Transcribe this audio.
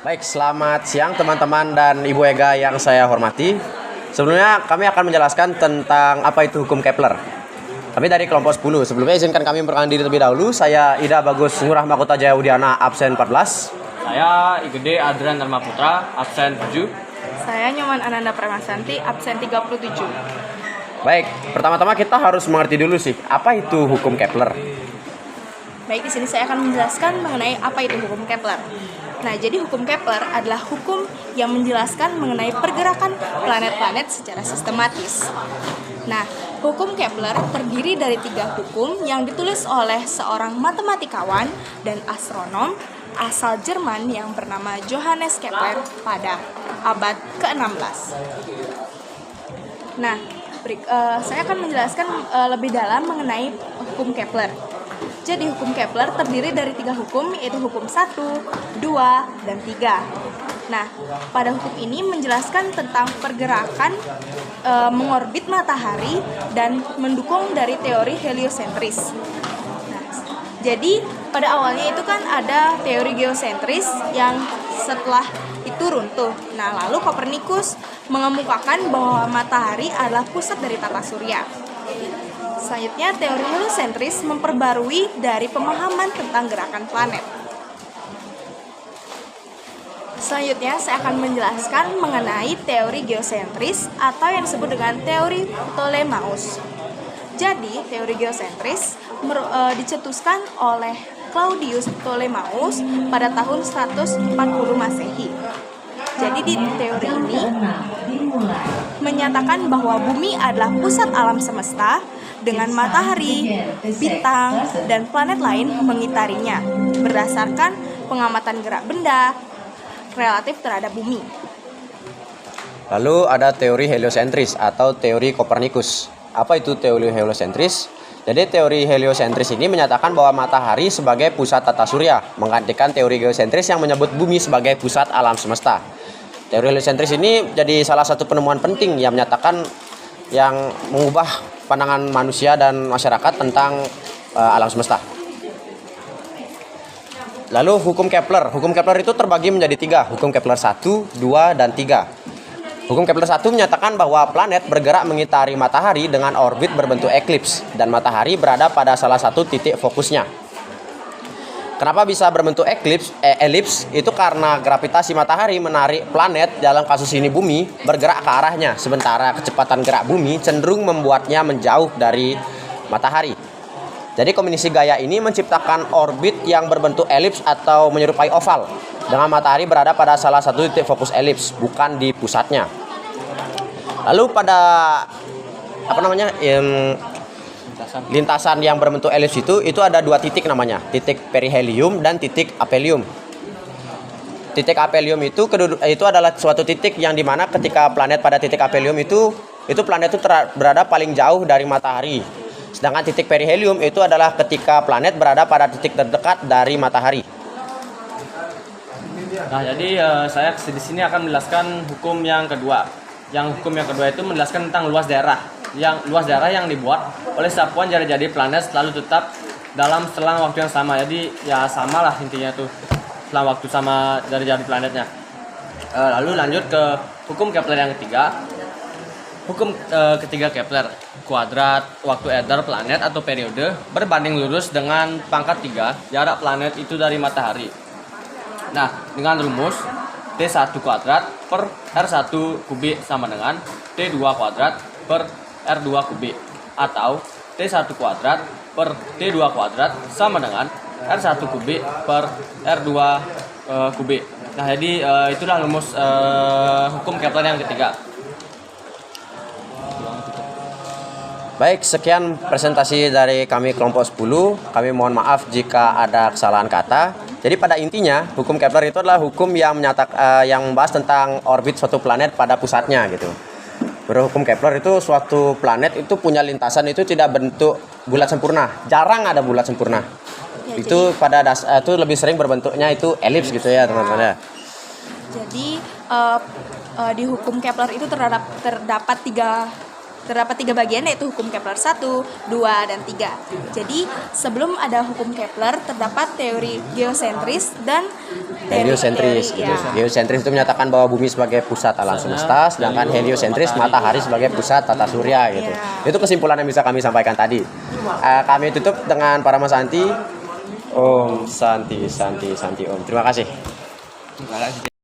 Baik, selamat siang teman-teman dan Ibu Ega yang saya hormati. Sebelumnya kami akan menjelaskan tentang apa itu hukum Kepler. Kami dari kelompok 10. Sebelumnya izinkan kami memperkenalkan diri terlebih dahulu. Saya Ida Bagus Ngurah Mahkota Jaya Udiana, absen 14. Saya Igede Adrian Dharma Putra, absen 7. Saya Nyoman Ananda Pramasanti, absen 37. Baik, pertama-tama kita harus mengerti dulu sih, apa itu hukum Kepler? Baik, di sini saya akan menjelaskan mengenai apa itu hukum Kepler. Nah, jadi hukum Kepler adalah hukum yang menjelaskan mengenai pergerakan planet-planet secara sistematis. Nah, hukum Kepler terdiri dari 3 hukum yang ditulis oleh seorang matematikawan dan astronom asal Jerman yang bernama Johannes Kepler pada abad ke-16. Nah, saya akan menjelaskan lebih dalam mengenai hukum Kepler. Jadi hukum Kepler terdiri dari 3 hukum, yaitu hukum 1, 2, dan 3. Nah, pada hukum ini menjelaskan tentang pergerakan mengorbit matahari dan mendukung dari teori heliosentris. Nah, jadi pada awalnya itu kan ada teori geosentris yang setelah itu runtuh. Nah, lalu Kopernikus mengemukakan bahwa matahari adalah pusat dari tata surya. Selanjutnya, teori heliosentris memperbarui dari pemahaman tentang gerakan planet. Selanjutnya, saya akan menjelaskan mengenai teori geosentris atau yang disebut dengan teori Ptolemaeus. Jadi, teori geosentris dicetuskan oleh Claudius Ptolemaeus pada tahun 140 Masehi. Jadi di teori ini menyatakan bahwa bumi adalah pusat alam semesta dengan matahari, bintang, dan planet lain mengitarinya berdasarkan pengamatan gerak benda relatif terhadap bumi. Lalu ada teori heliosentris atau teori Kopernikus. Apa itu teori heliosentris? Jadi teori heliosentris ini menyatakan bahwa matahari sebagai pusat tata surya, menggantikan teori geosentris yang menyebut bumi sebagai pusat alam semesta. Teori heliosentris ini jadi salah satu penemuan penting yang menyatakan yang mengubah pandangan manusia dan masyarakat tentang alam semesta. Lalu hukum Kepler. Hukum Kepler itu terbagi menjadi 3. Hukum Kepler 1, 2, dan 3. Hukum Kepler 1 menyatakan bahwa planet bergerak mengitari matahari dengan orbit berbentuk eklips dan matahari berada pada salah satu titik fokusnya. Kenapa bisa berbentuk elips? Itu karena gravitasi matahari menarik planet, dalam kasus ini bumi, bergerak ke arahnya. Sementara kecepatan gerak bumi cenderung membuatnya menjauh dari matahari. Jadi kombinasi gaya ini menciptakan orbit yang berbentuk elips atau menyerupai oval, dengan matahari berada pada salah satu titik fokus elips, bukan di pusatnya. Lalu pada lintasan yang berbentuk elips itu ada 2 titik namanya, titik perihelium dan titik aphelium. Titik aphelium itu adalah suatu titik yang dimana ketika planet pada titik aphelium itu planet itu berada paling jauh dari matahari. Sedangkan titik perihelium itu adalah ketika planet berada pada titik terdekat dari matahari. Nah, jadi saya di sini akan menjelaskan hukum yang kedua. Yang hukum yang kedua itu menjelaskan tentang luas daerah. Yang luas daerah yang dibuat oleh sapuan jari-jari planet selalu tetap dalam selang waktu yang sama. Jadi ya sama lah intinya tuh, selang waktu sama jari-jari planetnya. Lalu lanjut ke hukum Kepler yang ketiga. Hukum ketiga Kepler, kuadrat waktu edar planet atau periode berbanding lurus dengan pangkat 3 jarak planet itu dari matahari. Nah, dengan rumus T1 kuadrat per R1 kubik sama dengan T2 kuadrat per R2 kubik, atau T1 kuadrat per T2 kuadrat sama dengan R1 kubik per R2 kubik. Nah, jadi itulah rumus hukum Kepler yang ketiga. Baik, sekian presentasi dari kami kelompok 10. Kami mohon maaf jika ada kesalahan kata. Jadi pada intinya hukum Kepler itu adalah hukum yang membahas tentang orbit suatu planet pada pusatnya gitu. Hukum Kepler itu suatu planet itu punya lintasan itu tidak bentuk bulat sempurna. Jarang ada bulat sempurna. Ya, itu pada itu lebih sering berbentuknya itu elips gitu ya, teman-teman. Jadi di hukum Kepler itu terdapat 3 Terdapat 3 bagian yaitu hukum Kepler 1, 2, dan 3. Jadi sebelum ada hukum Kepler terdapat teori geosentris dan Heliosentris. ya. Geosentris itu menyatakan bahwa bumi sebagai pusat alam semesta, sedangkan heliosentris matahari sebagai pusat tata surya gitu. Ya. Itu kesimpulan yang bisa kami sampaikan tadi. Kami tutup dengan Parama Santi. Om Santi Santi Santi Om. Terima kasih. Terima kasih.